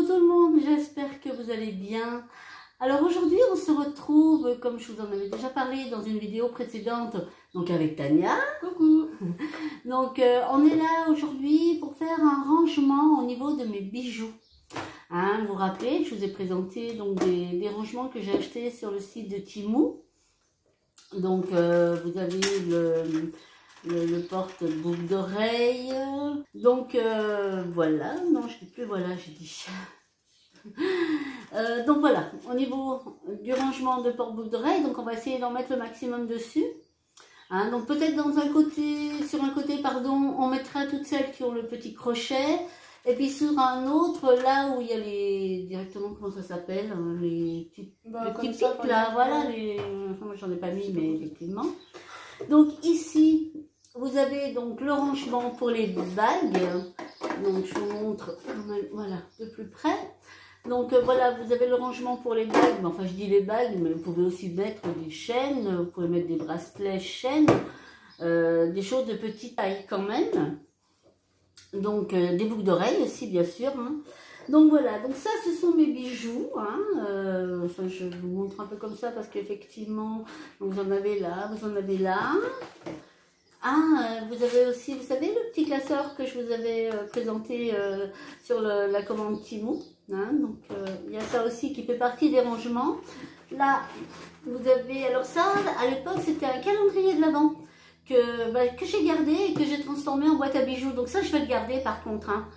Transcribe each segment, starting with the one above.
tout le monde, j'espère que vous allez bien. Alors aujourd'hui on se retrouve, comme je vous en avais déjà parlé dans une vidéo précédente, donc avec Tania. Coucou. Donc on est là aujourd'hui pour faire un rangement au niveau de mes bijoux. Hein, vous vous rappelez, je vous ai présenté donc des rangements que j'ai achetés sur le site de Temu. Donc vous avez le porte-boucle d'oreille. Donc voilà, non je dis plus voilà, j'ai dit. Donc voilà, au niveau du rangement de porte-boucle d'oreille, donc on va essayer d'en mettre le maximum dessus. Hein, donc peut-être sur un côté, pardon, on mettra toutes celles qui ont le petit crochet. Et puis sur un autre, là où il y a directement, comment ça s'appelle, les petits pics là, voilà, enfin, moi j'en ai pas mis, mais effectivement. Donc ici, vous avez donc le rangement pour les bagues. Donc je vous montre, voilà, de plus près. Donc voilà, vous avez le rangement pour les bagues, enfin je dis les bagues, mais vous pouvez aussi mettre des chaînes, vous pouvez mettre des bracelets, chaînes, des choses de petite taille quand même. Donc des boucles d'oreilles aussi bien sûr. Hein. Donc voilà, donc ça ce sont mes bijoux. Hein. Enfin je vous montre un peu comme ça parce qu'effectivement, vous en avez là, vous en avez là. Ah, vous avez aussi, vous savez, le petit classeur que je vous avais présenté sur la commande Temu. Hein, donc, il y a ça aussi qui fait partie des rangements. Là, vous avez, alors ça, à l'époque, c'était un calendrier de l'Avent que j'ai gardé et que j'ai transformé en boîte à bijoux. Donc ça, je vais le garder par contre. Hein.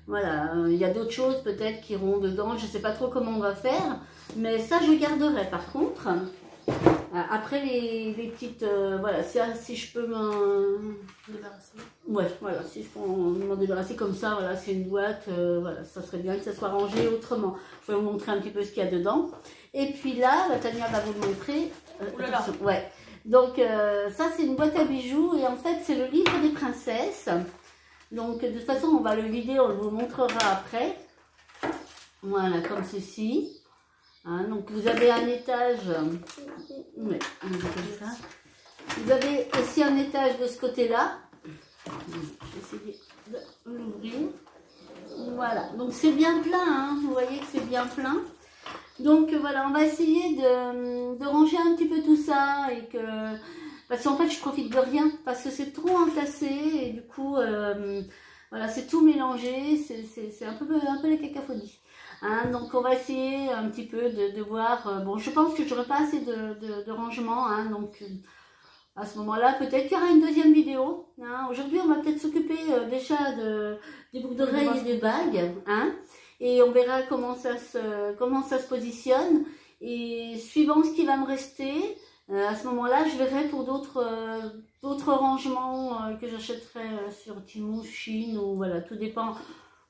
Voilà, il y a d'autres choses peut-être qui iront dedans. Je ne sais pas trop comment on va faire. Mais ça, je garderai par contre. Après les petites, voilà, si je peux m'en débarrasser. Ouais, voilà, si je peux m'en débarrasser comme ça, voilà, c'est une boîte, voilà, ça serait bien que ça soit rangé autrement. Je vais vous montrer un petit peu ce qu'il y a dedans. Et puis là, Tania va vous le montrer. Ouais. Donc ça c'est une boîte à bijoux et en fait c'est le livre des princesses. Donc de toute façon on va le vider, on vous montrera après. Voilà, comme ceci. Hein, donc vous avez un étage, ouais, comme ça. Vous avez aussi un étage de ce côté-là. Je vais essayer de l'ouvrir. Voilà, donc c'est bien plein, hein, vous voyez que c'est bien plein. Donc voilà, on va essayer de ranger un petit peu tout ça et que parce qu'en fait je profite de rien parce que c'est trop entassé et du coup voilà, c'est tout mélangé, c'est un peu la cacophonie. Hein, donc on va essayer un petit peu de voir, bon je pense que j'aurai pas assez de rangement, hein, donc à ce moment-là peut-être qu'il y aura une deuxième vidéo. Hein. Aujourd'hui on va peut-être s'occuper déjà des boucles d'oreilles et des bagues, hein, et on verra comment ça se positionne et suivant ce qui va me rester, à ce moment-là je verrai pour d'autres rangements que j'achèterai sur Temu, Chine ou voilà, tout dépend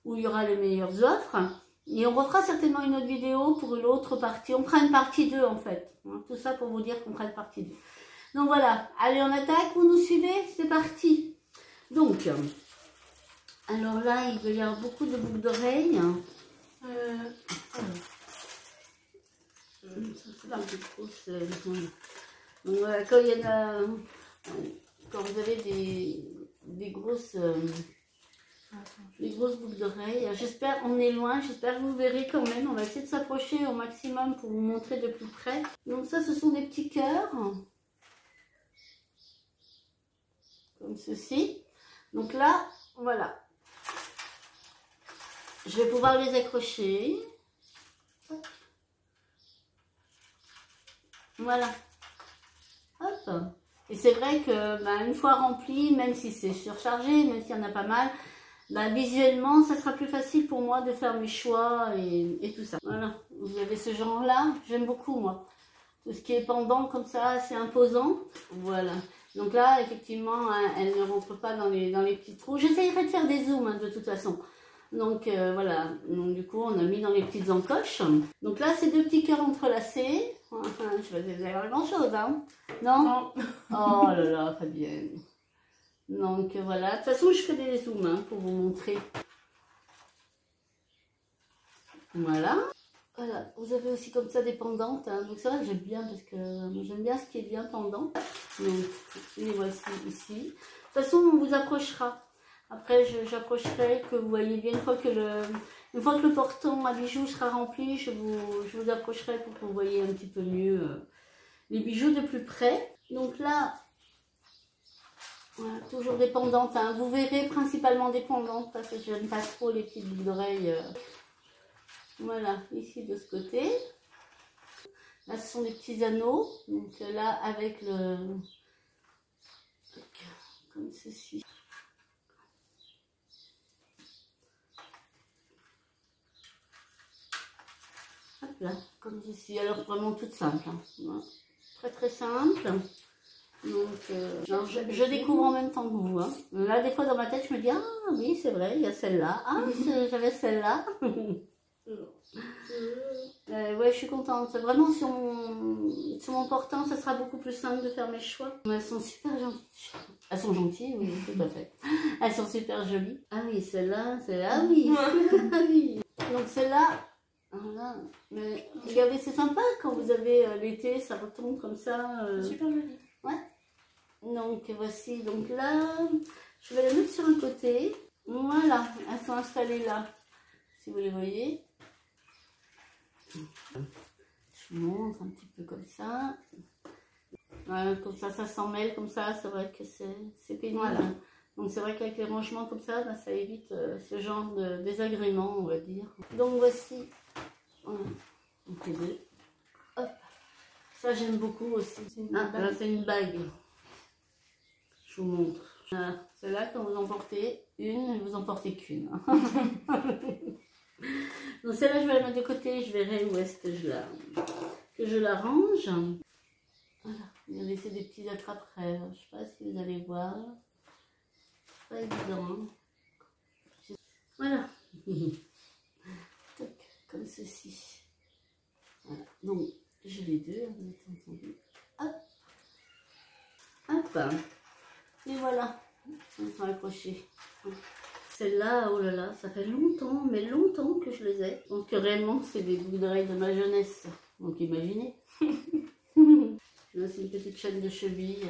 où il y aura les meilleures offres. Et on refera certainement une autre vidéo pour une autre partie. On fera une partie 2 en fait. Tout ça pour vous dire qu'on fera une partie 2. Donc voilà, allez on attaque, vous nous suivez, c'est parti. Donc, alors là il va y avoir beaucoup de boucles d'oreilles. Donc voilà, quand il y en a, quand vous avez des grosses boucles d'oreilles, j'espère, on est loin, j'espère que vous verrez quand même, on va essayer de s'approcher au maximum pour vous montrer de plus près. Donc ça ce sont des petits cœurs, comme ceci. Donc là, voilà, je vais pouvoir les accrocher. Voilà, hop. Et c'est vrai que une fois rempli, même si c'est surchargé, même s'il y en a pas mal, visuellement, ça sera plus facile pour moi de faire mes choix et tout ça. Voilà, vous avez ce genre-là, j'aime beaucoup moi. Tout ce qui est pendant comme ça, c'est imposant. Voilà. Donc là, effectivement, hein, elle ne rentre pas dans les petits trous. J'essayerai de faire des zooms hein, de toute façon. Donc voilà, donc, du coup, on a mis dans les petites encoches. Donc là, c'est deux petits cœurs entrelacés. Enfin, je vais pas faire grand-chose, hein. Non. Oh là là, Fabienne. Donc voilà, de toute façon je fais des zooms hein, pour vous montrer. Voilà. Voilà, vous avez aussi comme ça des pendantes. Hein. Donc c'est vrai que j'aime bien parce que j'aime bien ce qui est bien pendant. Donc les voici ici. De toute façon on vous approchera. Après j'approcherai que vous voyez bien une fois que Une fois que le portant à bijoux sera rempli, je vous approcherai pour que vous voyez un petit peu mieux les bijoux de plus près. Donc là, voilà, toujours des pendantes, hein. Vous verrez principalement des pendantes parce que je n'aime pas trop les petites boucles d'oreilles. Voilà, ici de ce côté. Là, ce sont des petits anneaux. Donc là, avec le... comme ceci. Hop là, comme ceci. Alors vraiment toute simple. Hein. Voilà. Très très simple. Donc, je découvre en même temps que vous. Hein. Là, des fois dans ma tête, je me dis, ah oui, c'est vrai, il y a celle-là. Ah, j'avais celle-là. Ouais, je suis contente. Vraiment, sur mon portant, ça sera beaucoup plus simple de faire mes choix. Elles sont super gentilles. Elles sont gentilles, oui, tout à fait. Elles sont super jolies. Ah oui, celle-là, ah oui. Ah oui. Donc celle-là, voilà. Mais regardez, c'est sympa quand vous avez l'été, ça retombe comme ça. Super joli. Ouais. Donc voici, donc là, je vais les mettre sur un côté. Voilà, elles sont installées là, si vous les voyez. Je vous montre un petit peu comme ça. Comme ça s'en mêle comme ça, c'est vrai que c'est pénible. Voilà. Donc c'est vrai qu'avec les rangements comme ça, ça évite ce genre de désagrément, on va dire. Donc voici, voilà, donc les deux. Hop. Ça j'aime beaucoup aussi. Là c'est une bague. Je vous montre. Celle-là, quand vous en portez une, vous en portez qu'une. Donc celle-là, je vais la mettre de côté, je verrai où est-ce que je la range. Voilà, il y a laissé des petits attrape-rêves. Je ne sais pas si vous allez voir. Pas évident. Hein. Voilà. Comme ceci. Voilà. Donc, j'ai les deux, bien entendu. Hop. Hop. Et voilà. Elles sont accrochées. Celle-là, oh là là, ça fait longtemps, mais longtemps que je les ai. Donc réellement, c'est des boucles d'oreilles de ma jeunesse. Donc imaginez. J'ai aussi une petite chaîne de cheville.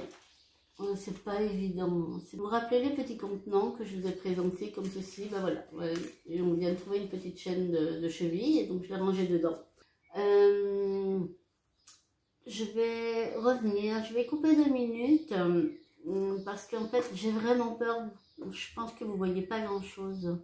Oh, c'est pas évident. Vous vous rappelez les petits contenants que je vous ai présentés comme ceci? Ben voilà. Ouais. Et on vient de trouver une petite chaîne de cheville et donc je l'ai rangée dedans. Je vais revenir, je vais couper 2 minutes parce qu'en fait j'ai vraiment peur. Je pense que vous voyez pas grand chose.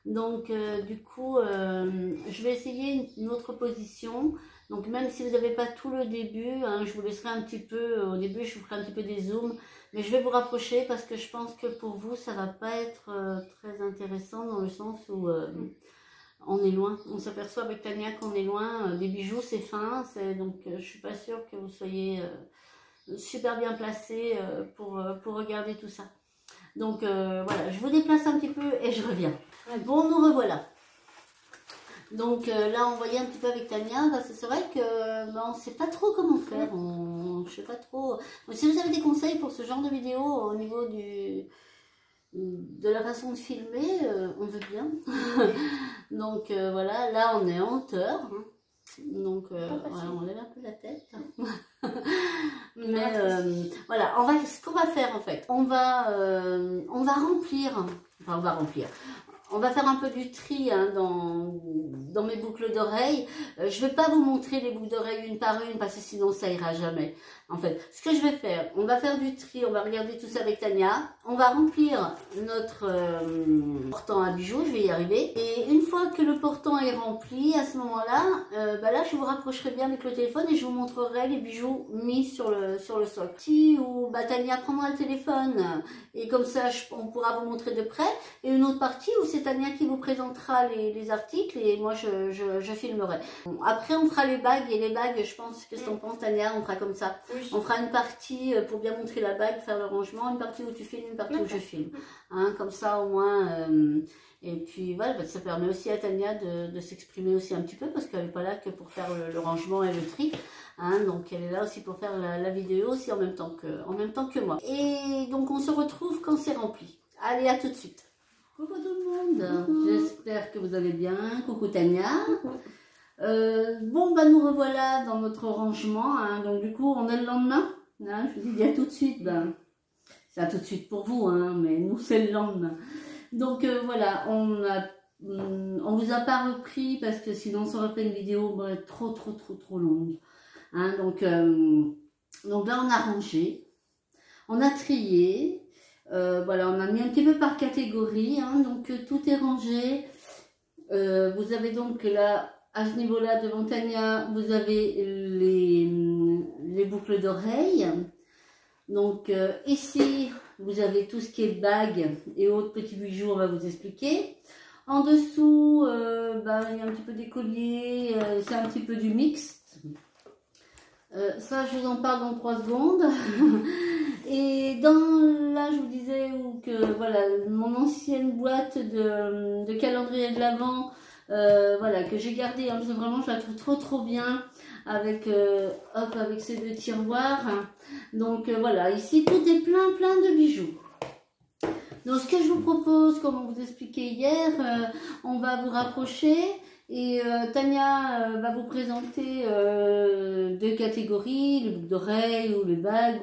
Donc du coup je vais essayer une autre position. Donc même si vous n'avez pas tout le début, hein, je vous laisserai un petit peu, au début je vous ferai un petit peu des zooms, mais je vais vous rapprocher parce que je pense que pour vous ça va pas être très intéressant dans le sens où on est loin. On s'aperçoit avec Tania qu'on est loin, des bijoux c'est fin, donc je suis pas sûre que vous soyez super bien placé pour regarder tout ça. Donc voilà, je vous déplace un petit peu et je reviens. Bon, nous revoilà. Donc là, on voyait un petit peu avec Tania, c'est vrai que on ne sait pas trop comment faire. Je sais pas trop. Donc, si vous avez des conseils pour ce genre de vidéo au niveau de la façon de filmer, on veut bien. Donc voilà, là on est en hauteur. Hein. Donc voilà, on lève un peu la tête. Mais voilà, ce qu'on va faire en fait, on va remplir, enfin on va remplir. On va faire un peu du tri hein, dans mes boucles d'oreilles. Je ne vais pas vous montrer les boucles d'oreilles une par une parce que sinon ça ira jamais. En fait, ce que je vais faire, on va faire du tri, on va regarder tout ça avec Tania. On va remplir notre portant à bijoux, je vais y arriver. Et une fois que le portant est rempli, à ce moment-là, là je vous rapprocherai bien avec le téléphone et je vous montrerai les bijoux mis sur le socle. Si ou Tania prendra le téléphone et comme ça on pourra vous montrer de près. Et une autre partie où c'est Tania qui vous présentera les articles et moi je filmerai. Bon, après on fera les bagues et les bagues je pense que ce qu'on pense Tania, on fera comme ça. Oui. On fera une partie pour bien montrer la bague, faire le rangement, une partie où tu filmes, une partie où je filme. Hein, comme ça au moins. Et puis voilà, ça permet aussi à Tania de s'exprimer aussi un petit peu parce qu'elle n'est pas là que pour faire le rangement et le tri. Hein, donc elle est là aussi pour faire la vidéo aussi en même temps que moi. Et donc on se retrouve quand c'est rempli. Allez, à tout de suite. Coucou tout le monde, j'espère que vous allez bien. Coucou Tania. Bon, nous revoilà dans notre rangement. Hein. Donc du coup, on est le lendemain. Hein, je vous dis à tout de suite. C'est à tout de suite pour vous, hein, mais nous c'est le lendemain. Donc voilà, on a on vous a pas repris parce que sinon ça aurait fait une vidéo trop longue. Hein, donc là on a rangé, on a trié, voilà, on a mis un petit peu par catégorie, hein, donc tout est rangé. Vous avez donc là, à ce niveau-là, devant Tania, vous avez les boucles d'oreilles. Donc ici, vous avez tout ce qui est bagues et autres petits bijoux, on va vous expliquer. En dessous, il y a un petit peu des colliers, c'est un petit peu du mixte. Ça, je vous en parle dans 3 secondes. Et là, je vous disais que voilà, mon ancienne boîte de calendrier de l'Avent, voilà, que j'ai gardée, hein, parce que vraiment, je la trouve trop bien avec, avec ces 2 tiroirs. Donc voilà, ici, tout est plein de bijoux. Donc, ce que je vous propose, comme on vous expliquait hier, on va vous rapprocher. Et Tania va vous présenter 2 catégories, les boucles d'oreilles ou les bagues,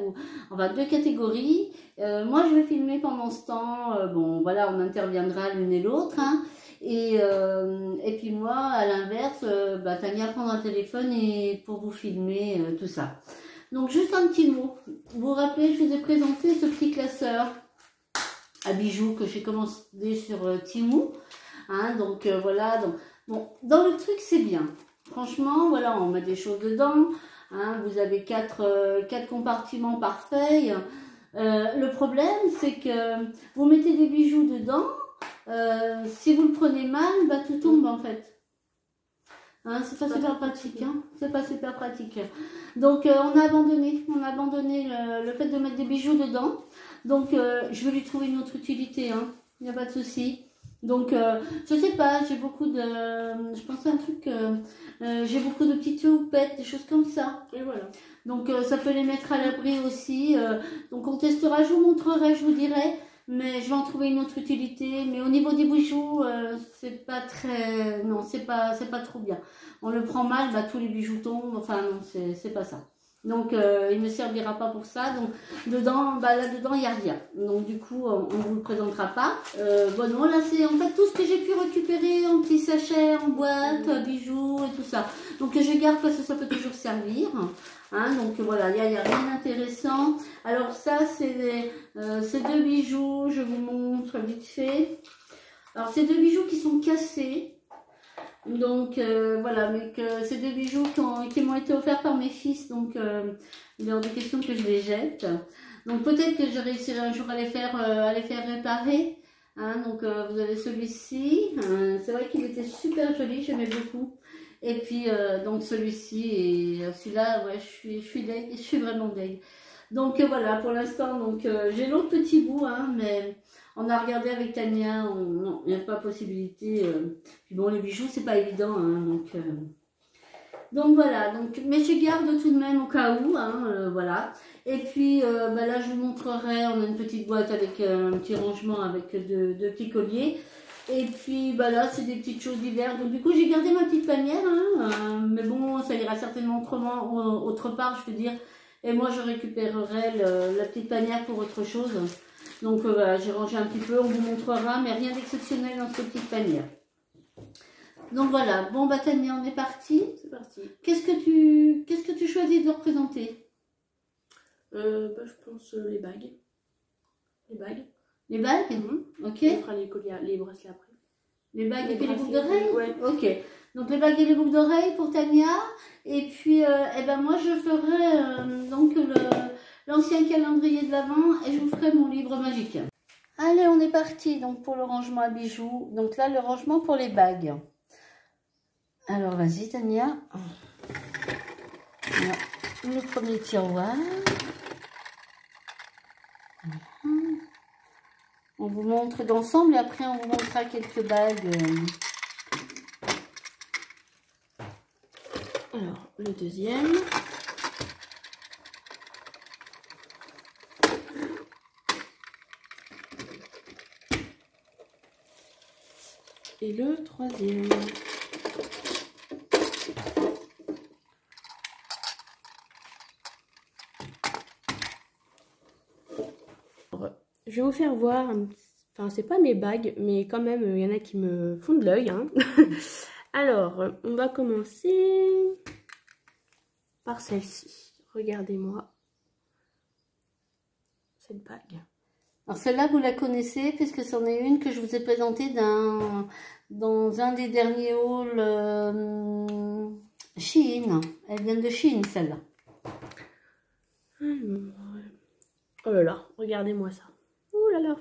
enfin 2 catégories. Moi je vais filmer pendant ce temps, bon voilà, on interviendra l'une et l'autre. Hein, et puis moi à l'inverse, Tania prendra le téléphone pour vous filmer tout ça. Donc juste un petit mot, vous vous rappelez, je vous ai présenté ce petit classeur à bijoux que j'ai commandé sur Temu. Hein, donc voilà, donc bon, dans le truc, c'est bien. Franchement, voilà, on met des choses dedans. Hein, vous avez 4 compartiments par feuille. Le problème, c'est que vous mettez des bijoux dedans. Si vous le prenez mal, tout tombe en fait. Hein, c'est pas super pratique. Hein, c'est pas super pratique. Donc, on a abandonné le fait de mettre des bijoux dedans. Donc, je vais lui trouver une autre utilité. Hein, il n'y a pas de souci. Donc, je sais pas, j'ai beaucoup de... Je pensais à un truc... j'ai beaucoup de petites houpettes, des choses comme ça. Et voilà. Donc, ça peut les mettre à l'abri aussi. Donc, on testera, je vous montrerai, je vous dirai. Mais je vais en trouver une autre utilité. Mais au niveau des bijoux, c'est pas très... Non, c'est pas trop bien. On le prend mal, tous les bijoux tombent. Enfin, non, c'est pas ça. Donc, il ne servira pas pour ça. Donc, dedans, là-dedans, il n'y a rien. Donc, du coup, on ne vous le présentera pas. Bon, non, là, c'est en fait tout ce que j'ai pu récupérer en petits sachets, en boîte, bijoux et tout ça. Donc, je garde parce que ça peut toujours servir. Hein, donc, voilà, il n'y a rien d'intéressant. Alors, ça, c'est ces 2 bijoux. Je vous montre vite fait. Alors, ces 2 bijoux qui sont cassés. Donc voilà, mais que c'est 2 bijoux qui m'ont été offerts par mes fils, donc il est hors de question que je les jette. Donc peut-être que je réussirai un jour à les faire réparer. Hein, donc vous avez celui-ci, c'est vrai qu'il était super joli, j'aimais beaucoup. Et puis donc celui-ci et celui-là, ouais, je suis deg, je suis vraiment deg. Donc voilà, pour l'instant, donc j'ai l'autre petit bout, hein, mais on a regardé avec Tania, non, il n'y a pas possibilité. Puis bon, les bijoux, c'est pas évident, hein, donc voilà, mais je garde tout de même au cas où, hein, voilà. Et puis là, je vous montrerai, on a une petite boîte avec un petit rangement avec 2 petits colliers. Et puis là, c'est des petites choses diverses. Donc du coup, j'ai gardé ma petite panière, hein, mais bon, ça ira certainement autre part, je veux dire. Et moi, je récupérerai la petite panière pour autre chose. Donc voilà, j'ai rangé un petit peu, on vous montrera, mais rien d'exceptionnel dans cette petite panière. Donc voilà, bon Tania, on est parti. C'est parti. Qu'est-ce que tu choisis de représenter? Je pense les bagues. Les bagues. Les bagues? Ok. On fera les colliers, les bracelets après. Les bagues et puis les boucles d'oreilles? Ouais. Ok. Donc les bagues et les boucles d'oreilles pour Tania. Et puis, moi je ferai donc l'ancien calendrier de l'Avent et je vous ferai mon livre magique. Allez, on est parti donc pour le rangement à bijoux. Donc là, le rangement pour les bagues. Alors vas-y Tania. Voilà. Le premier tiroir. On vous montre d'ensemble et après on vous montrera quelques bagues. Alors, le deuxième. Et le troisième. Je vais vous faire voir, Enfin, c'est pas mes bagues, mais quand même, il y en a qui me font de l'œil. Hein. Alors, on va commencer par celle-ci. Regardez-moi cette bague. Alors celle-là, vous la connaissez, puisque c'en est une que je vous ai présentée dans un des derniers hauls Shein. Elle vient de Shein, celle-là. Oh là là, regardez-moi ça. Oh là là.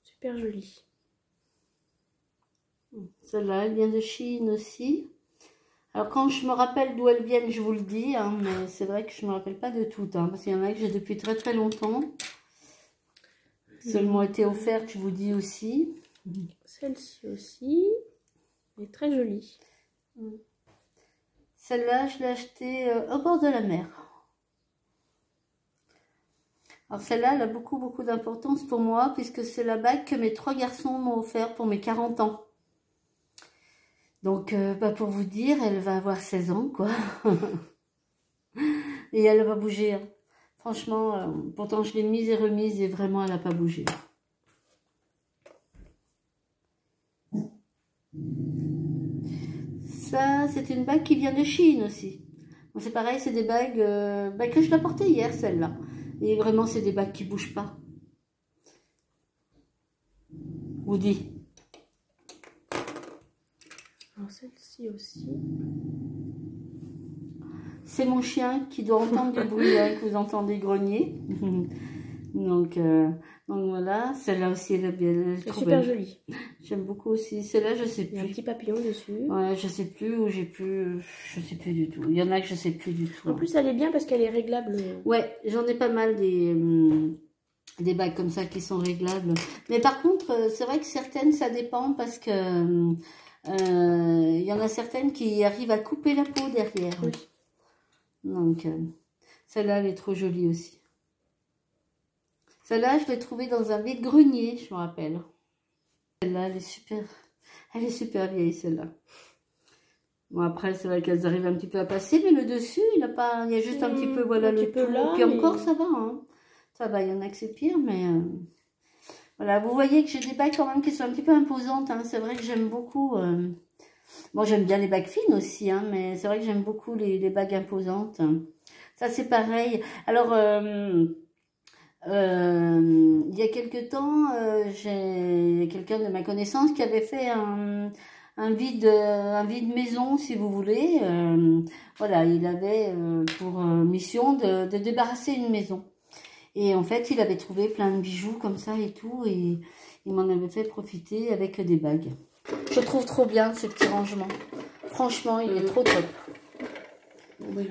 Super jolie. Celle-là, elle vient de Shein aussi. Alors quand je me rappelle d'où elles viennent, je vous le dis, hein, mais c'est vrai que je ne me rappelle pas de toutes, hein, parce qu'il y en a que j'ai depuis très très longtemps. Celles m'ont été offertes, je vous dis aussi. Celle-ci aussi, elle est très jolie. Celle-là, je l'ai achetée au bord de la mer. Alors celle-là, elle a beaucoup beaucoup d'importance pour moi, puisque c'est la bague que mes 3 garçons m'ont offert pour mes 40 ans. Donc, pour vous dire, elle va avoir 16 ans, quoi. Et elle va bouger. Hein. Franchement, pourtant je l'ai mise et remise et vraiment, elle n'a pas bougé. Ça, c'est une bague qui vient de Chine aussi. Bon, c'est pareil, c'est des bagues que je l'ai portée hier, celle-là. Et vraiment, c'est des bagues qui ne bougent pas. Woody. Alors celle-ci aussi. C'est mon chien qui doit entendre du bruit là, que vous entendez grogner. donc voilà, celle-là aussi elle est bien. C'est super jolie. J'aime beaucoup aussi. Celle-là, je sais plus. Il y a un petit papillon dessus. Ouais, je sais plus où j'ai plus. Je sais plus du tout. Il y en a que je sais plus du tout. En plus, elle est bien parce qu'elle est réglable. Ouais, j'en ai pas mal des bagues comme ça qui sont réglables. Mais par contre, c'est vrai que certaines, ça dépend parce que il y en a certaines qui arrivent à couper la peau derrière. Oui. Donc, celle-là, elle est trop jolie aussi. Celle-là, je l'ai trouvée dans un vide-grenier, je me rappelle. Celle-là, elle est super vieille, celle-là. Bon, après, c'est vrai qu'elles arrivent un petit peu à passer, mais le dessus, il y a juste un petit peu, voilà, le tout. Là, puis encore, ça va, hein. Ça va, il y en a que c'est pire, mais... Voilà, vous voyez que j'ai des bagues quand même qui sont un petit peu imposantes, hein. C'est vrai que j'aime beaucoup... Bon, j'aime bien les bagues fines aussi, hein, mais c'est vrai que j'aime beaucoup les bagues imposantes. Ça, c'est pareil. Alors, il y a quelque temps, j'ai quelqu'un de ma connaissance qui avait fait un vide maison, si vous voulez. Voilà, il avait pour mission de débarrasser une maison. Et en fait, il avait trouvé plein de bijoux comme ça et tout, et il m'en avait fait profiter avec des bagues. Je trouve trop bien ce petit rangement. Franchement, il est trop top.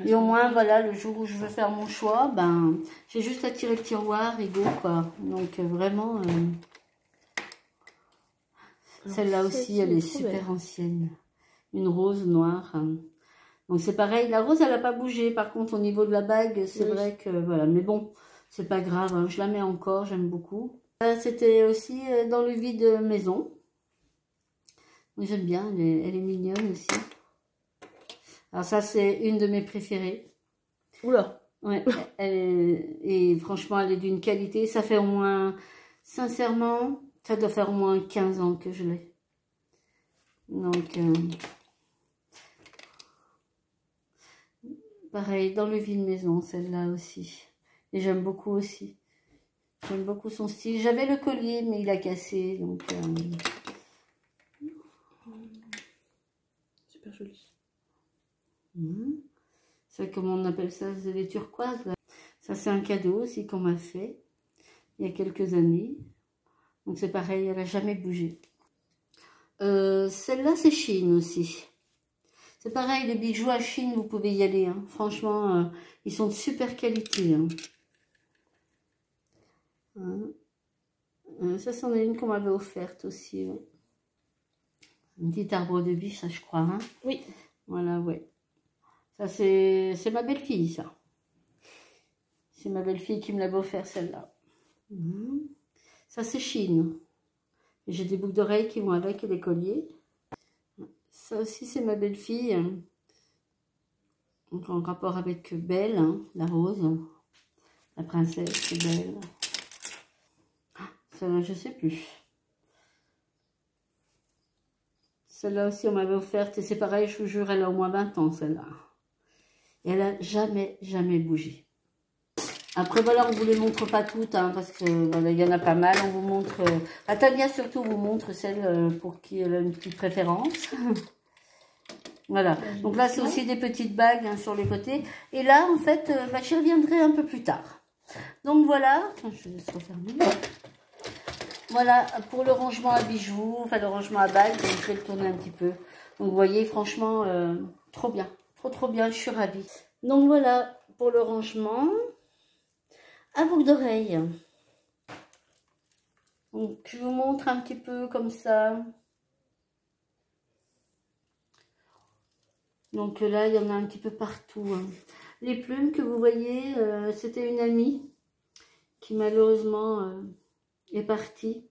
Et au moins, voilà, le jour où je veux faire mon choix, ben, j'ai juste à tirer le tiroir et go, quoi. Donc, vraiment, celle-là aussi, elle est super ancienne. Une rose noire. Hein. Donc, c'est pareil. La rose, elle n'a pas bougé. Par contre, au niveau de la bague, c'est vrai que, voilà. Mais bon, c'est pas grave. Hein. Je la mets encore, j'aime beaucoup. C'était aussi dans le vide maison. J'aime bien, elle est mignonne aussi. Alors ça, c'est une de mes préférées. Oula. Ouais, et franchement, elle est d'une qualité. Ça fait au moins, sincèrement, ça doit faire au moins 15 ans que je l'ai. Donc, pareil, dans le vide maison, celle-là aussi. Et j'aime beaucoup aussi. J'aime beaucoup son style. J'avais le collier, mais il a cassé, donc... Super joli. Ça, comment on appelle ça? C'est les turquoises. Là. Ça, c'est un cadeau aussi qu'on m'a fait il y a quelques années. Donc, c'est pareil, elle n'a jamais bougé. Celle-là, c'est Chine aussi. C'est pareil, les bijoux à Chine, vous pouvez y aller. Hein. Franchement, ils sont de super qualité. Hein. Ça, c'en est une qu'on m'avait offerte aussi. Ouais. Un petit arbre de vie, ça, je crois. Hein. Oui. Voilà, ouais. Ça, c'est ma belle-fille, ça. C'est ma belle-fille qui me l'avait offert, celle-là. Ça, c'est Chine. J'ai des boucles d'oreilles qui vont avec et des colliers. Ça aussi, c'est ma belle-fille. Donc, en rapport avec Belle, hein, la rose. La princesse, c'est Belle. Celle-là, je sais plus. Celle-là aussi, on m'avait offerte. Et c'est pareil, je vous jure, elle a au moins 20 ans, celle-là. Et elle a jamais, jamais bougé. Après, voilà, on ne vous les montre pas toutes, hein, parce que voilà, il y en a pas mal. On vous montre... Tania, surtout, vous montre celle pour qui elle a une petite préférence. Voilà. Donc là, c'est aussi des petites bagues hein, sur les côtés. Et là, en fait, j'y reviendrai un peu plus tard. Donc voilà. Je vais se refermer. Voilà, pour le rangement à bijoux, enfin le rangement à bagues, donc je vais le tourner un petit peu. Donc vous voyez, franchement, trop bien. Trop bien, je suis ravie. Donc voilà, pour le rangement à boucle d'oreille. Donc je vous montre un petit peu comme ça. Donc là, il y en a un petit peu partout. Hein. Les plumes que vous voyez, c'était une amie qui malheureusement est partie.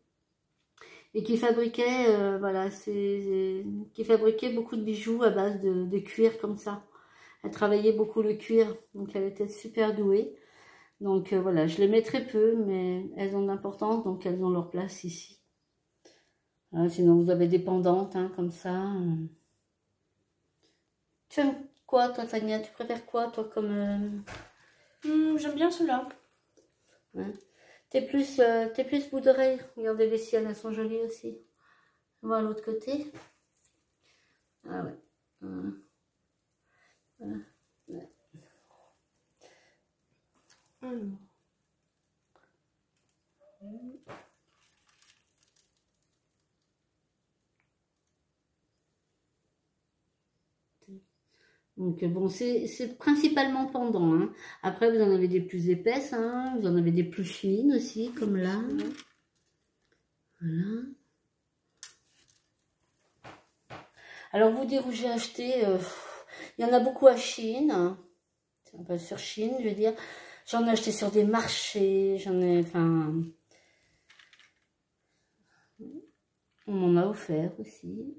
Et qui fabriquait, voilà, qui fabriquait beaucoup de bijoux à base de cuir comme ça. Elle travaillait beaucoup le cuir, donc elle était super douée. Donc voilà, je les mets très peu, mais elles ont de l'importance, donc elles ont leur place ici. Sinon, vous avez des pendantes, hein, comme ça. Tu aimes quoi, toi, Tania? Tu préfères quoi, toi, comme... J'aime bien ceux-là. Ouais. T'es plus bout d'oreille. Regardez les siennes, elles sont jolies aussi. On va à l'autre côté. Ah ouais. Voilà. Ouais. Donc bon, c'est principalement pendant. Hein. Après, vous en avez des plus épaisses, hein. Vous en avez des plus fines aussi, comme là. Voilà. Alors, vous dire où j'ai acheté, il y en a beaucoup à Chine. Hein. Enfin, sur Chine, je veux dire. J'en ai acheté sur des marchés, j'en ai, enfin... On m'en a offert aussi.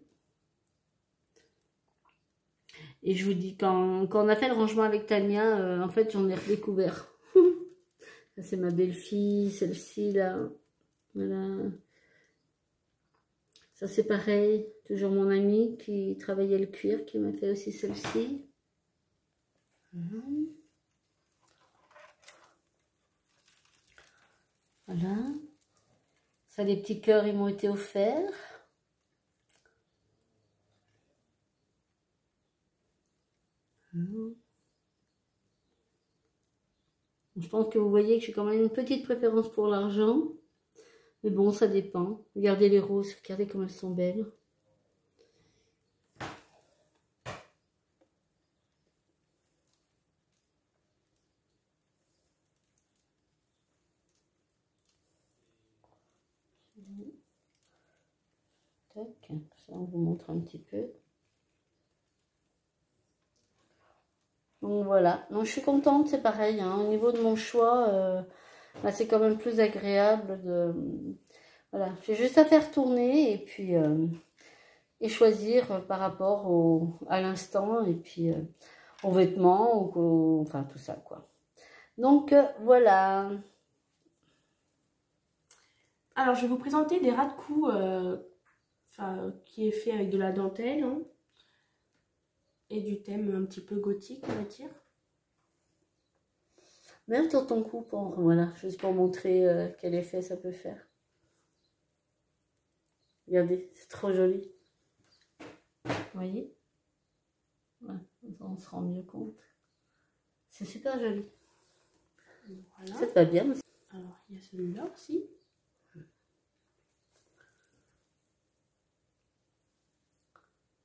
Et je vous dis, quand on a fait le rangement avec Tania, en fait, j'en ai redécouvert. Ça, c'est ma belle-fille, celle-ci, là. Voilà. Ça, c'est pareil. Toujours mon amie qui travaillait le cuir, qui m'a fait aussi celle-ci. Voilà. Ça, les petits cœurs, ils m'ont été offerts. Je pense que vous voyez que j'ai quand même une petite préférence pour l'argent. Mais bon, ça dépend. Regardez les roses, regardez comme elles sont belles. Tac, ça on vous montre un petit peu. Donc voilà, donc je suis contente, c'est pareil, hein. Au niveau de mon choix, c'est quand même plus agréable de... Voilà, j'ai juste à faire tourner et puis et choisir par rapport à l'instant et puis aux vêtements, enfin tout ça quoi. Donc voilà. Alors je vais vous présenter des ras de cou qui est fait avec de la dentelle. Hein. Et du thème un petit peu gothique, on va dire. Même dans ton cou, voilà, juste pour montrer quel effet ça peut faire. Regardez, c'est trop joli. Vous voyez? Ouais, on se rend mieux compte. C'est super joli. Voilà. Ça te va bien aussi. Alors, il y a celui-là aussi.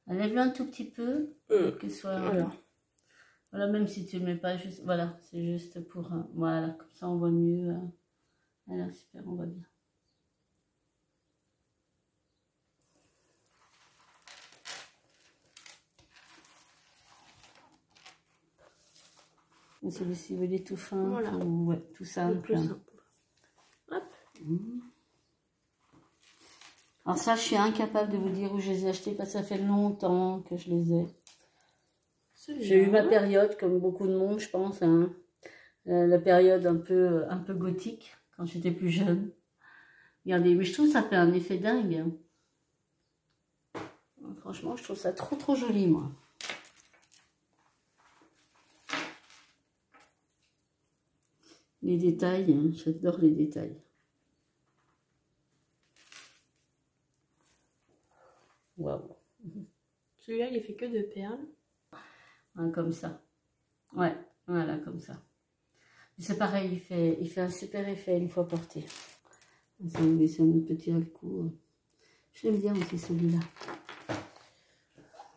Enlève-le un tout petit peu, que ce soit... Voilà, même si tu ne mets pas juste... Voilà, c'est juste pour... voilà, comme ça on voit mieux. Voilà, super, on voit bien. Celui-ci, il est tout fin. Voilà. Ouais, tout simple. Plus simple. Hop. Alors ça, je suis incapable de vous dire où je les ai achetés parce que ça fait longtemps que je les ai. J'ai eu ma période, comme beaucoup de monde, je pense, hein, la période un peu gothique, quand j'étais plus jeune. Regardez, mais je trouve que ça fait un effet dingue. Franchement, je trouve ça trop joli, moi. Les détails, hein, j'adore les détails. Waouh. Celui-là, il est fait que de perles. Hein, comme ça. Ouais, voilà, comme ça. C'est pareil, il fait un super effet une fois porté. C'est un autre petit coup. Je l'aime bien aussi celui-là.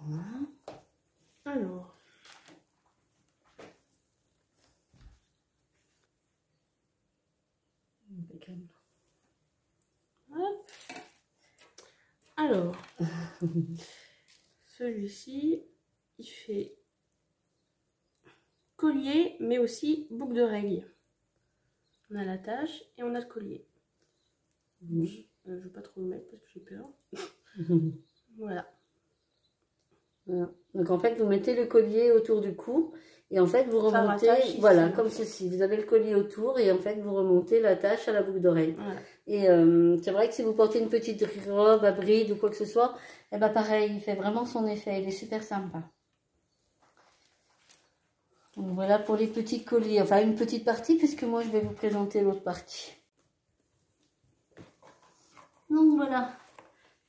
Voilà. Alors. Impeccable. Hop. Alors. Celui-ci, il fait collier, mais aussi boucle d'oreille. On a l'attache et on a le collier. Je ne vais pas trop le mettre parce que j'ai peur. Voilà. Voilà. Donc en fait, vous mettez le collier autour du cou et en fait, vous remontez, voilà, comme ceci. Vous avez le collier autour et en fait, vous remontez l'attache à la boucle d'oreille. Voilà. Et c'est vrai que si vous portez une petite robe à bride ou quoi que ce soit, et ben pareil, il fait vraiment son effet. Il est super sympa. Donc voilà pour les petits colliers, enfin une petite partie puisque moi je vais vous présenter l'autre partie. Donc voilà,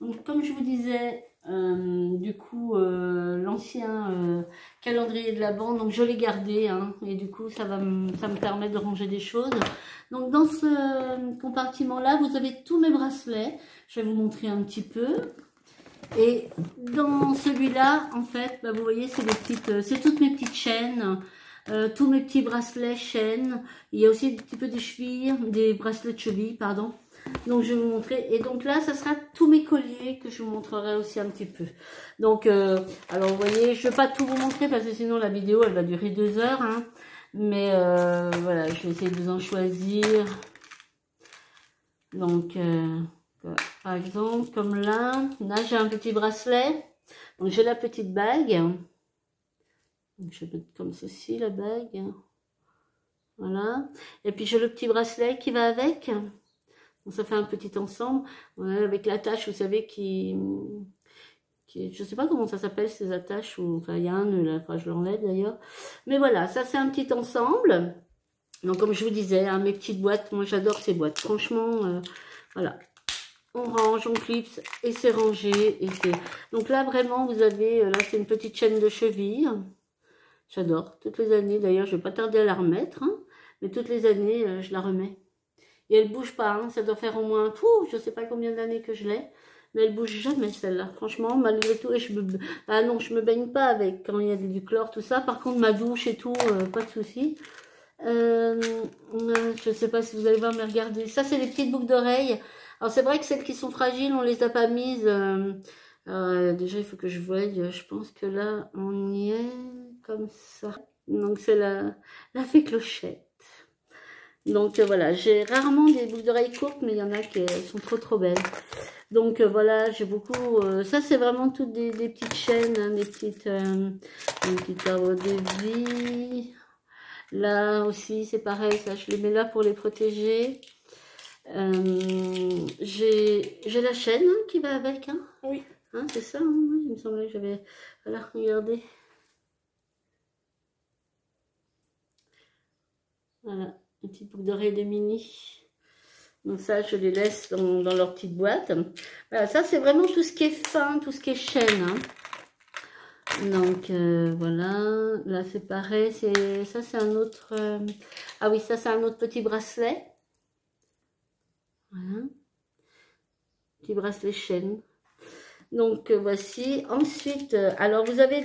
donc comme je vous disais, du coup l'ancien calendrier de l'Avent, donc je l'ai gardé, hein, et du coup ça me permet de ranger des choses. Donc dans ce compartiment là, vous avez tous mes bracelets, je vais vous montrer un petit peu. Et dans celui-là, en fait, bah, vous voyez, c'est toutes mes petites chaînes, tous mes petits bracelets chaînes. Il y a aussi un petit peu des chevilles, des bracelets de cheville, pardon. Donc je vais vous montrer. Et donc là, ça sera tous mes colliers que je vous montrerai aussi un petit peu. Donc, alors vous voyez, je ne vais pas tout vous montrer parce que sinon la vidéo, elle va durer 2 heures. Hein. Mais voilà, je vais essayer de vous en choisir. Donc... par exemple, comme là j'ai un petit bracelet, donc j'ai la petite bague, donc je vais mettre comme ceci la bague, voilà, et puis j'ai le petit bracelet qui va avec, donc ça fait un petit ensemble, voilà, avec l'attache, vous savez, qui je sais pas comment ça s'appelle ces attaches, ou enfin il y a un nœud là, enfin, je l'enlève d'ailleurs, mais voilà, ça c'est un petit ensemble. Donc comme je vous disais, hein, mes petites boîtes, moi j'adore ces boîtes, franchement, voilà. On range, on clipse et c'est rangé. Donc là, vraiment, vous avez... Là, c'est une petite chaîne de cheville. J'adore. Toutes les années, d'ailleurs, je ne vais pas tarder à la remettre. Hein, mais toutes les années, je la remets. Et elle ne bouge pas. Hein, ça doit faire au moins... je ne sais pas combien d'années que je l'ai. Mais elle ne bouge jamais, celle-là. Franchement, malgré tout. Et ah non, je ne me baigne pas avec quand il y a du chlore, tout ça. Par contre, ma douche et tout, pas de souci. Je ne sais pas si vous allez voir, mais regardez. Ça, c'est les petites boucles d'oreilles. Alors c'est vrai que celles qui sont fragiles, on les a pas mises. Déjà, il faut que je voie. Je pense que là, on y est comme ça. Donc c'est la fée Clochette. Donc voilà, j'ai rarement des boucles d'oreilles courtes, mais il y en a qui sont trop belles. Donc voilà, j'ai beaucoup... ça, c'est vraiment toutes des petites chaînes, hein, des petites arbres de vie. Là aussi, c'est pareil, ça, je les mets là pour les protéger. J'ai la chaîne hein, qui va avec, hein. Oui. Hein, c'est ça, hein, il me semblait que j'avais... Voilà, regardez. Voilà, une petite boucle d'oreille de mini. Donc ça, je les laisse dans leur petite boîte. Voilà, ça c'est vraiment tout ce qui est fin, tout ce qui est chaîne. Hein. Donc voilà, là c'est pareil. Ça c'est un autre... Ah oui, ça c'est un autre petit bracelet. Voilà. Petit bracelet chaîne. Donc voici. Ensuite, alors vous avez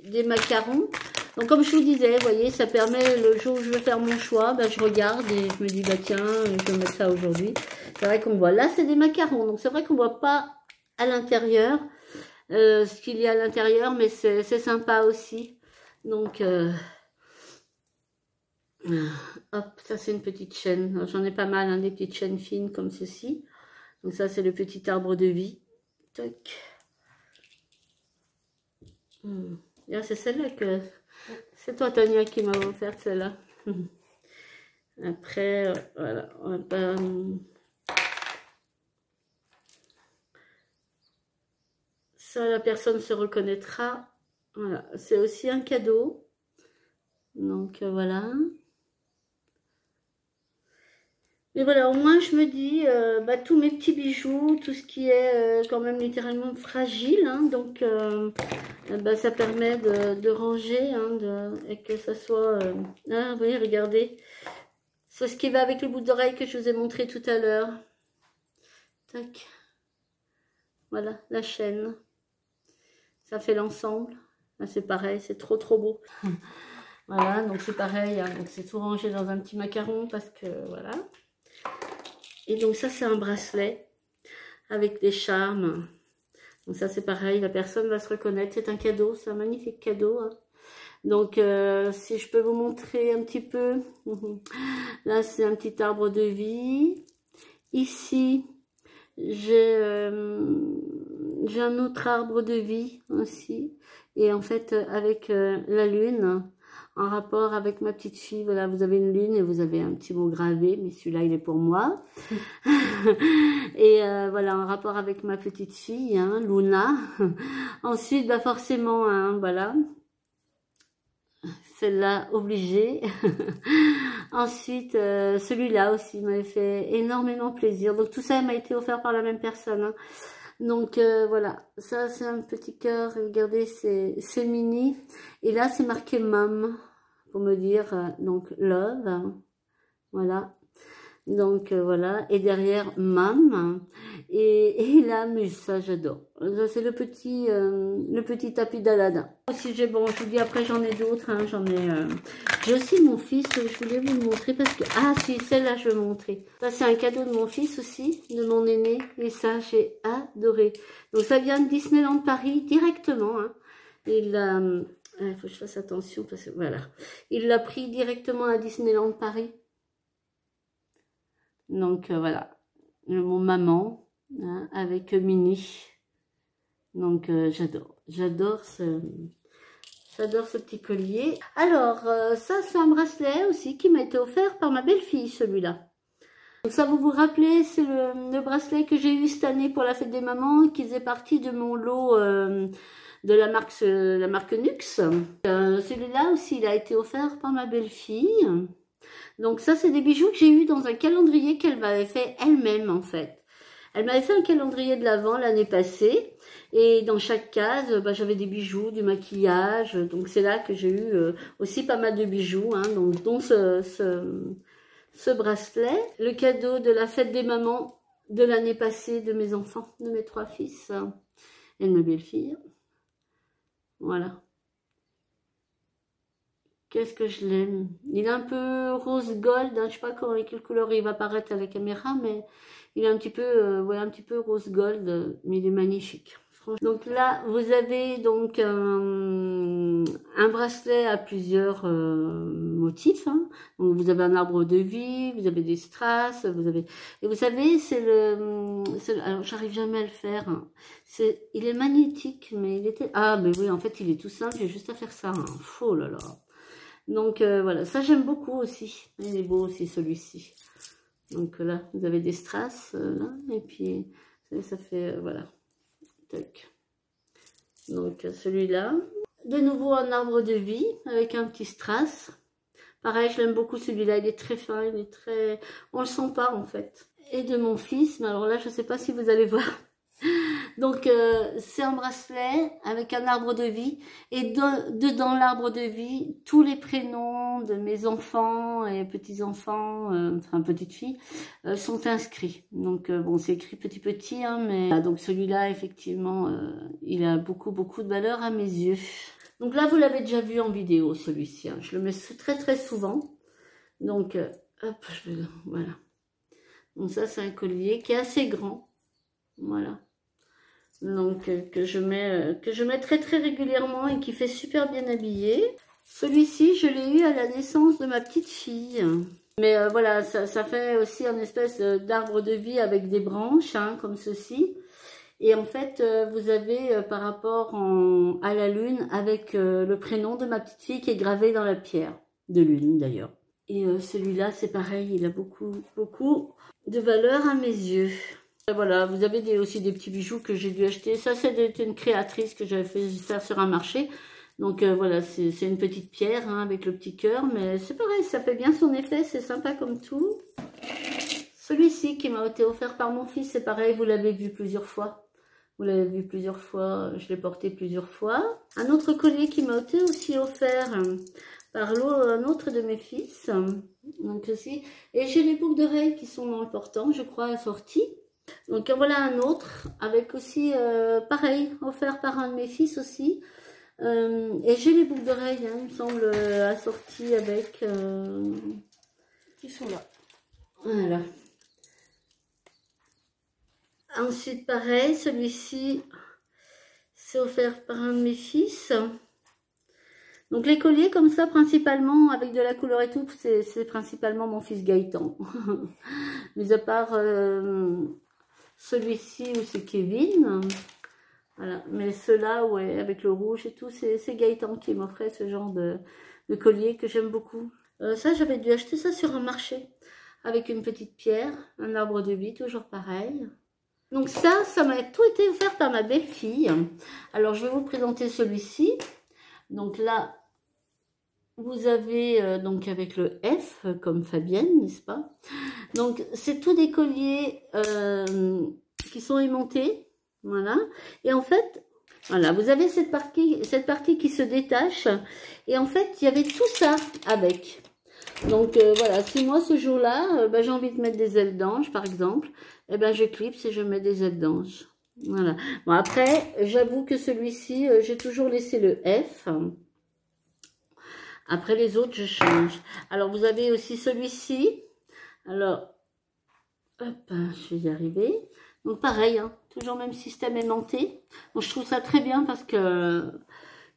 des macarons. Donc comme je vous disais, vous voyez, ça permet le jour où je vais faire mon choix, ben, je regarde et je me dis, bah tiens, je vais mettre ça aujourd'hui. C'est vrai qu'on voit, là c'est des macarons, donc c'est vrai qu'on ne voit pas à l'intérieur ce qu'il y a à l'intérieur, mais c'est sympa aussi. Donc, hop, ça c'est une petite chaîne. J'en ai pas mal, hein, des petites chaînes fines comme ceci. Donc ça c'est le petit arbre de vie. Toc. C'est celle-là que... C'est toi, Tania, qui m'a offert celle-là. Après, voilà, on va pas... Ça, la personne se reconnaîtra. Voilà, c'est aussi un cadeau. Donc, voilà. Mais voilà, au moins je me dis, tous mes petits bijoux, tout ce qui est quand même littéralement fragile, hein, donc ça permet de ranger, hein, et que ça soit... vous voyez, regardez, c'est ce qui va avec le bout d'oreille que je vous ai montré tout à l'heure. Tac. Voilà, la chaîne. Ça fait l'ensemble. C'est pareil, c'est trop beau. Voilà, donc c'est pareil, hein, donc c'est tout rangé dans un petit macaron parce que voilà. Et donc ça c'est un bracelet avec des charmes. Donc ça c'est pareil, la personne va se reconnaître, c'est un cadeau, c'est un magnifique cadeau. Hein. Donc si je peux vous montrer un petit peu, là c'est un petit arbre de vie. Ici j'ai un autre arbre de vie aussi. Et en fait avec la lune, en rapport avec ma petite fille, voilà, vous avez une lune et vous avez un petit mot gravé, mais celui-là il est pour moi. Et voilà, en rapport avec ma petite fille, hein, Luna. Ensuite, forcément, hein, voilà, celle-là obligée. Ensuite, celui-là aussi m'avait fait énormément plaisir. Donc tout ça m'a été offert par la même personne. Hein. Donc voilà, ça c'est un petit cœur, regardez, c'est mini. Et là c'est marqué Mom, pour me dire, donc love, hein, voilà. Donc voilà, et derrière Mom, et là, mais ça j'adore. C'est le petit tapis d'Aladin. Aussi j'ai, bon, je vous dis après j'en ai d'autres, hein, j'ai aussi mon fils, je voulais vous le montrer parce que, ah si, celle-là je vais vous montrer. Ça c'est un cadeau de mon fils aussi, de mon aîné, et ça j'ai adoré. Donc ça vient de Disneyland Paris directement, hein. Il faut que je fasse attention parce que voilà, il l'a pris directement à Disneyland Paris. Donc voilà, mon maman, hein, avec Minnie. Donc j'adore ce petit collier. Alors ça c'est un bracelet aussi qui m'a été offert par ma belle-fille, celui-là. Donc ça, vous vous rappelez, c'est le bracelet que j'ai eu cette année pour la fête des mamans, qui faisait partie de mon lot de la marque Nux. Celui-là aussi, il a été offert par ma belle-fille. Donc ça, c'est des bijoux que j'ai eu dans un calendrier qu'elle m'avait fait elle-même en fait. Elle m'avait fait un calendrier de l'Avent l'année passée. Et dans chaque case, j'avais des bijoux, du maquillage. Donc c'est là que j'ai eu aussi pas mal de bijoux, hein, donc, dont ce bracelet. Le cadeau de la fête des mamans de l'année passée de mes enfants, de mes 3 fils et de ma belle-fille. Voilà. Qu'est-ce que je l'aime. Il est un peu rose gold, hein, je sais pas quelle couleur il va apparaître à la caméra, mais il est un petit peu, voilà, un petit peu rose gold, mais il est magnifique. Donc là, vous avez donc un bracelet à plusieurs motifs. Hein. Donc vous avez un arbre de vie, vous avez des strass, vous avez... Et vous savez, alors j'arrive jamais à le faire. Hein. Il est magnétique, mais il était... Ah, mais oui, en fait, il est tout simple, j'ai juste à faire ça. Hein. Oh là là. Donc voilà, ça j'aime beaucoup aussi. Il est beau aussi celui-ci. Donc là, vous avez des strass, là, et puis ça fait, voilà. Tac. Donc celui-là. De nouveau un arbre de vie avec un petit strass. Pareil, je l'aime beaucoup celui-là, il est très fin, il est très... On le sent pas en fait. Et de mon fils, mais alors là, je sais pas si vous allez voir. Donc c'est un bracelet avec un arbre de vie et dedans l'arbre de vie, tous les prénoms de mes enfants et petits-enfants, enfin petites filles, sont inscrits. Donc bon, c'est écrit petit, hein, mais donc celui-là effectivement, il a beaucoup de valeur à mes yeux. Donc là, vous l'avez déjà vu en vidéo, celui-ci. Hein. Je le mets très souvent. Donc hop, voilà. Donc ça, c'est un collier qui est assez grand. Voilà. Donc que je mets très régulièrement et qui fait super bien habillé. Celui-ci, je l'ai eu à la naissance de ma petite fille. Mais voilà, ça fait aussi une espèce d'arbre de vie avec des branches, hein, comme ceci. Et en fait, vous avez par rapport à la lune avec le prénom de ma petite fille qui est gravé dans la pierre de lune d'ailleurs. Et celui-là, c'est pareil, il a beaucoup de valeur à mes yeux. Et voilà, vous avez aussi des petits bijoux que j'ai dû acheter. Ça, c'est une créatrice que j'avais fait faire sur un marché. Donc voilà, c'est une petite pierre hein, avec le petit cœur. Mais c'est pareil, ça fait bien son effet. C'est sympa comme tout. Celui-ci qui m'a été offert par mon fils, c'est pareil, vous l'avez vu plusieurs fois. Vous l'avez vu plusieurs fois, je l'ai porté plusieurs fois. Un autre collier qui m'a été aussi offert par un autre de mes fils. Donc aussi. Et j'ai les boucles d'oreilles qui sont dans le portant, je crois, assorties. Donc voilà un autre, avec aussi, pareil, offert par un de mes fils aussi. Et j'ai les boucles d'oreilles, hein, il me semble, assorties avec... qui sont là. Voilà. Ensuite, pareil, celui-ci, c'est offert par un de mes fils. Donc les colliers comme ça, principalement, avec de la couleur et tout, c'est principalement mon fils Gaëtan. Mis à part celui-ci où c'est Kevin. Voilà. Mais ceux-là, ouais, avec le rouge et tout, c'est Gaëtan qui m'offrait ce genre de collier que j'aime beaucoup. Ça, j'avais dû acheter ça sur un marché. Avec une petite pierre, un arbre de vie, toujours pareil. Donc ça m'a tout été offert par ma belle-fille. Alors, je vais vous présenter celui-ci. Donc là, vous avez donc avec le F, comme Fabienne, n'est-ce pas? Donc, c'est tous des colliers qui sont aimantés. Voilà. Et en fait, voilà, vous avez cette partie qui se détache. Et en fait, il y avait tout ça avec. Donc voilà, si moi ce jour-là, j'ai envie de mettre des ailes d'ange par exemple, eh ben je clipse et je mets des ailes d'ange. Voilà. Bon après, j'avoue que celui-ci, j'ai toujours laissé le F. Après les autres, je change. Alors vous avez aussi celui-ci. Alors, hop, je vais y arriver. Donc pareil, hein, toujours même système aimanté. Donc je trouve ça très bien parce que...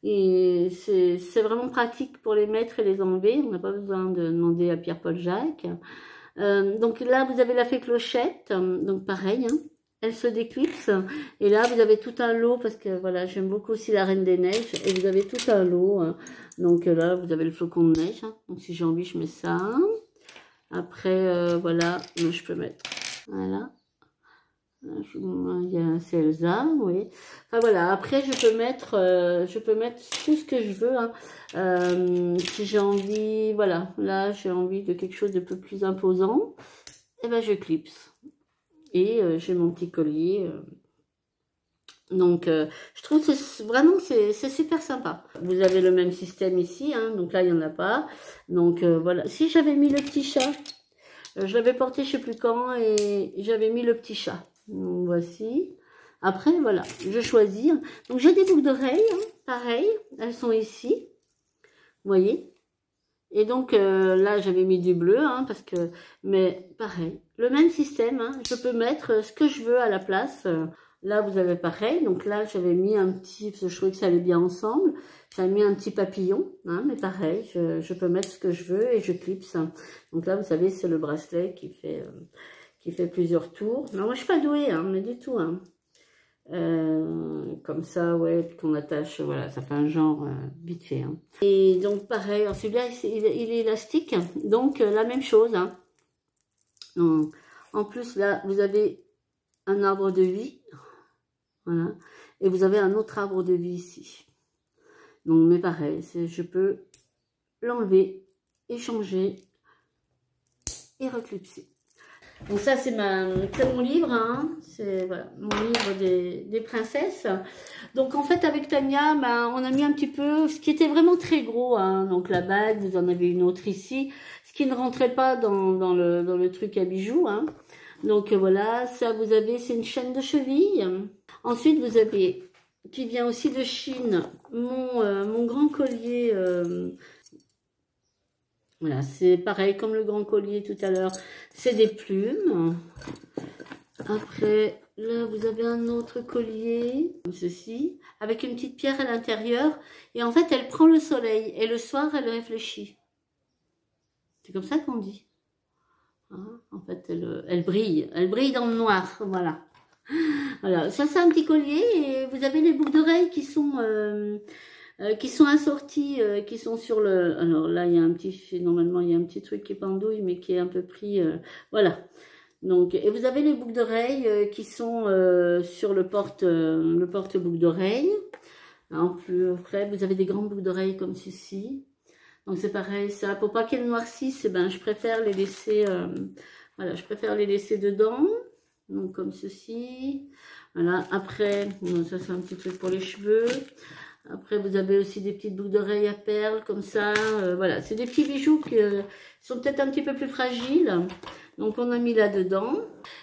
Et c'est vraiment pratique pour les mettre et les enlever. On n'a pas besoin de demander à Pierre-Paul Jacques. Donc là, vous avez la fée clochette. Donc pareil, hein, elle se déclipse. Et là, vous avez tout un lot parce que voilà, j'aime beaucoup aussi la Reine des Neiges. Et vous avez tout un lot. Donc là, vous avez le flocon de neige. Hein. Donc si j'ai envie, je mets ça. Après, voilà, je peux mettre. Voilà. C'est Elsa, oui. Enfin voilà, après je peux mettre tout ce que je veux. Hein. Si j'ai envie, voilà, là j'ai envie de quelque chose de peu plus imposant, et ben je clipse. Et j'ai mon petit collier. Donc je trouve que vraiment c'est super sympa. Vous avez le même système ici, hein, donc là il n'y en a pas. Donc voilà, si j'avais mis le petit chat, je l'avais porté je sais plus quand et j'avais mis le petit chat. Donc, voici. Après, voilà, je choisis. Donc, j'ai des boucles d'oreilles, hein, pareil. Elles sont ici. Vous voyez? Et donc, là, j'avais mis du bleu, hein, parce que... Mais, pareil. Le même système, hein, je peux mettre ce que je veux à la place. Là, vous avez pareil. Donc, là, j'avais mis un petit... Parce que je trouvais que ça allait bien ensemble. J'avais mis un petit papillon, hein, mais pareil. Je peux mettre ce que je veux et je clipse. Donc, là, vous savez, c'est le bracelet qui fait plusieurs tours. Non, moi, je suis pas douée, hein, mais du tout. Hein. Comme ça, ouais, qu'on attache, voilà, ça fait un genre vite fait. Hein. Et donc, pareil, celui-là, il est élastique, donc la même chose. Hein. Donc, en plus, là, vous avez un arbre de vie, voilà, et vous avez un autre arbre de vie ici. Donc, mais pareil, je peux l'enlever, échanger et reclipser. Donc ça, c'est mon livre, hein. C'est voilà, mon livre des princesses. Donc en fait, avec Tania, on a mis un petit peu ce qui était vraiment très gros. Hein. Donc la bague, vous en avez une autre ici. Ce qui ne rentrait pas dans le truc à bijoux. Hein. Donc voilà, ça vous avez, c'est une chaîne de cheville. Ensuite, vous avez, qui vient aussi de Chine, mon grand collier... Voilà, c'est pareil comme le grand collier tout à l'heure, c'est des plumes. Après, là, vous avez un autre collier, comme ceci, avec une petite pierre à l'intérieur. Et en fait, elle prend le soleil. Et le soir, elle réfléchit. C'est comme ça qu'on dit. Hein, en fait, elle brille. Elle brille dans le noir. Voilà. Voilà, ça, c'est un petit collier. Et vous avez les boucles d'oreilles qui sont assortis, qui sont sur le... Alors là, il y a un petit... Normalement, il y a un petit truc qui pendouille, mais qui est un peu pris... voilà. Donc, et vous avez les boucles d'oreilles qui sont sur le porte-boucle d'oreilles. En plus près, vous avez des grandes boucles d'oreilles comme ceci. Donc c'est pareil, ça, pour pas qu'elles noircissent, eh ben, je préfère les laisser, voilà, je préfère les laisser dedans. Donc comme ceci. Voilà, après, ça c'est un petit truc pour les cheveux. Après, vous avez aussi des petites boucles d'oreilles à perles comme ça. Voilà, c'est des petits bijoux qui sont peut-être un petit peu plus fragiles. Donc on a mis là-dedans.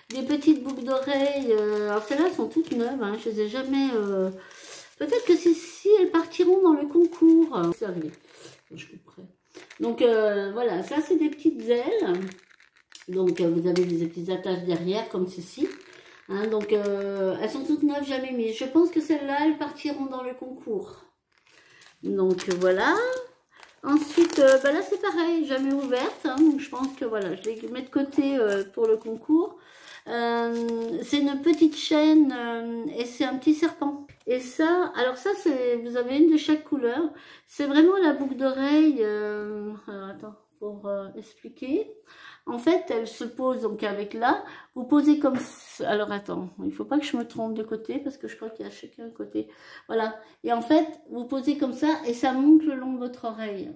Des petites boucles d'oreilles, alors celles-là sont toutes neuves, hein, je les ai jamais... Peut-être que si elles partiront dans le concours. C'est arrivé. Je couperai. Donc voilà, ça c'est des petites ailes. Donc vous avez des petites attaches derrière comme ceci. Hein, donc elles sont toutes neuves, jamais mises. Je pense que celles-là, elles partiront dans le concours. Donc voilà. Ensuite, là c'est pareil, jamais ouverte. Hein, donc je pense que voilà, je les mets de côté pour le concours. C'est une petite chaîne et c'est un petit serpent. Et ça, alors ça c'est, vous avez une de chaque couleur. C'est vraiment la boucle d'oreille. Alors attends, pour expliquer. En fait, elle se pose donc avec là. Vous posez comme ça. Alors attends, il faut pas que je me trompe de côté parce que je crois qu'il y a chacun un côté. Voilà. Et en fait, vous posez comme ça et ça monte le long de votre oreille.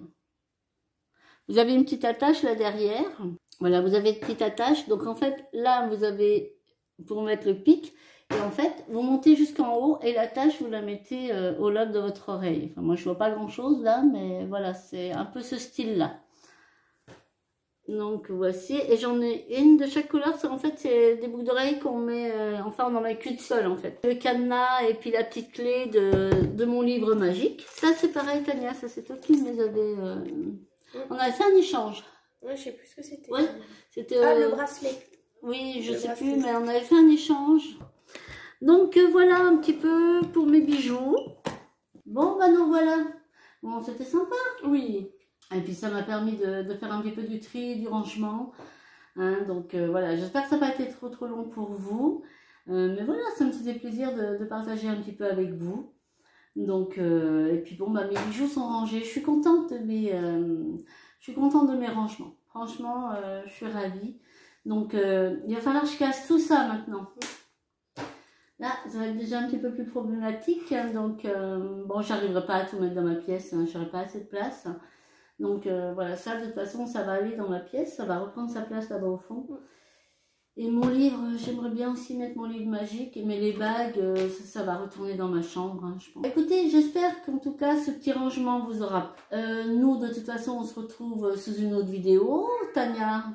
Vous avez une petite attache là derrière. Voilà, vous avez une petite attache. Donc en fait, là, vous avez pour mettre le pic. Et en fait, vous montez jusqu'en haut et l'attache, vous la mettez au lobe de votre oreille. Enfin, moi, je vois pas grand-chose là, mais voilà, c'est un peu ce style-là. Donc voici, et j'en ai une de chaque couleur. En fait, c'est des boucles d'oreilles qu'on met, enfin on en met qu'une seule en fait. Le cadenas et puis la petite clé de mon livre magique. Ça c'est pareil Tania, ça c'est toi qui me les avais... On avait fait un échange. Ouais, je sais plus ce que c'était. Ouais, c'était... le bracelet. Oui, je sais plus, mais on avait fait un échange. Donc voilà un petit peu pour mes bijoux. Bon, bah nous voilà. Bon, c'était sympa. Oui. Et puis ça m'a permis de faire un petit peu du tri, du rangement. Hein, donc voilà, j'espère que ça n'a pas été trop long pour vous. Mais voilà, ça me faisait plaisir de partager un petit peu avec vous. Donc, et puis bon, bah, mes bijoux sont rangés. Je suis contente de mes rangements. Franchement, je suis ravie. Donc il va falloir que je casse tout ça maintenant. Là, ça va être déjà un petit peu plus problématique. Hein, donc bon, j'arriverai pas à tout mettre dans ma pièce. Hein, j'aurai pas assez de place. Donc voilà, ça de toute façon, ça va aller dans ma pièce, ça va reprendre sa place là-bas au fond. Et mon livre, j'aimerais bien aussi mettre mon livre magique, mais les bagues, ça va retourner dans ma chambre, hein, je pense. Écoutez, j'espère qu'en tout cas, ce petit rangement vous aura... nous, de toute façon, on se retrouve sous une autre vidéo. Tania,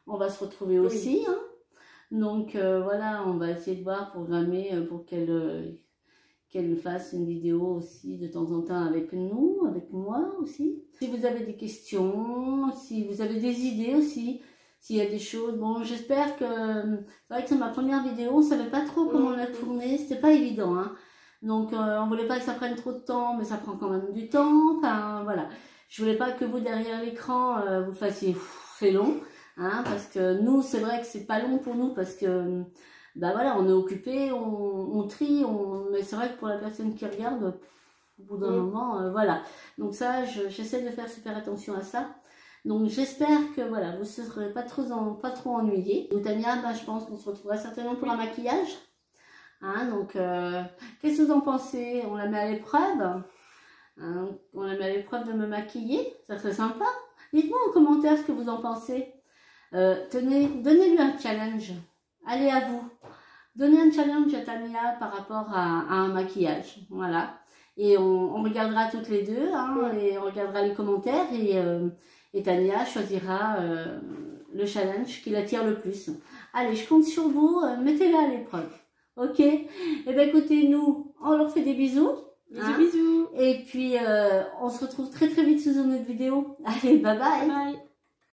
on va se retrouver aussi. Hein. Donc voilà, on va essayer de voir, programmer pour qu'elle fasse une vidéo aussi de temps en temps avec nous, avec moi aussi. Si vous avez des questions, si vous avez des idées aussi, s'il y a des choses, bon j'espère que, c'est vrai que c'est ma première vidéo, on ne savait pas trop comment la tourner, c'était pas évident, hein. Donc on voulait pas que ça prenne trop de temps, mais ça prend quand même du temps, enfin voilà. Je voulais pas que vous derrière l'écran, vous fassiez, c'est long, hein, parce que nous c'est vrai que c'est pas long pour nous, parce que bah voilà, on est occupé, on trie, mais c'est vrai que pour la personne qui regarde, au bout d'un moment, voilà. Donc ça, j'essaie de faire super attention à ça. Donc j'espère que voilà, vous ne serez pas trop ennuyés. Donc Tania, bah, je pense qu'on se retrouvera certainement pour un maquillage. Hein, donc qu'est-ce que vous en pensez? On la met à l'épreuve, hein, on la met à l'épreuve de me maquiller, ça serait sympa. Dites-moi en commentaire ce que vous en pensez. Donnez-lui un challenge. Allez, à vous. Donnez un challenge à Tania par rapport à un maquillage. Voilà. Et on regardera toutes les deux. Hein, et on regardera les commentaires. Et Tania choisira le challenge qui l'attire le plus. Allez, je compte sur vous. Mettez-la à l'épreuve. Ok? Et bien écoutez, nous, on leur fait des bisous. Bisous, bisous. Et puis, on se retrouve très très vite sous une autre vidéo. Allez, bye bye. Bye.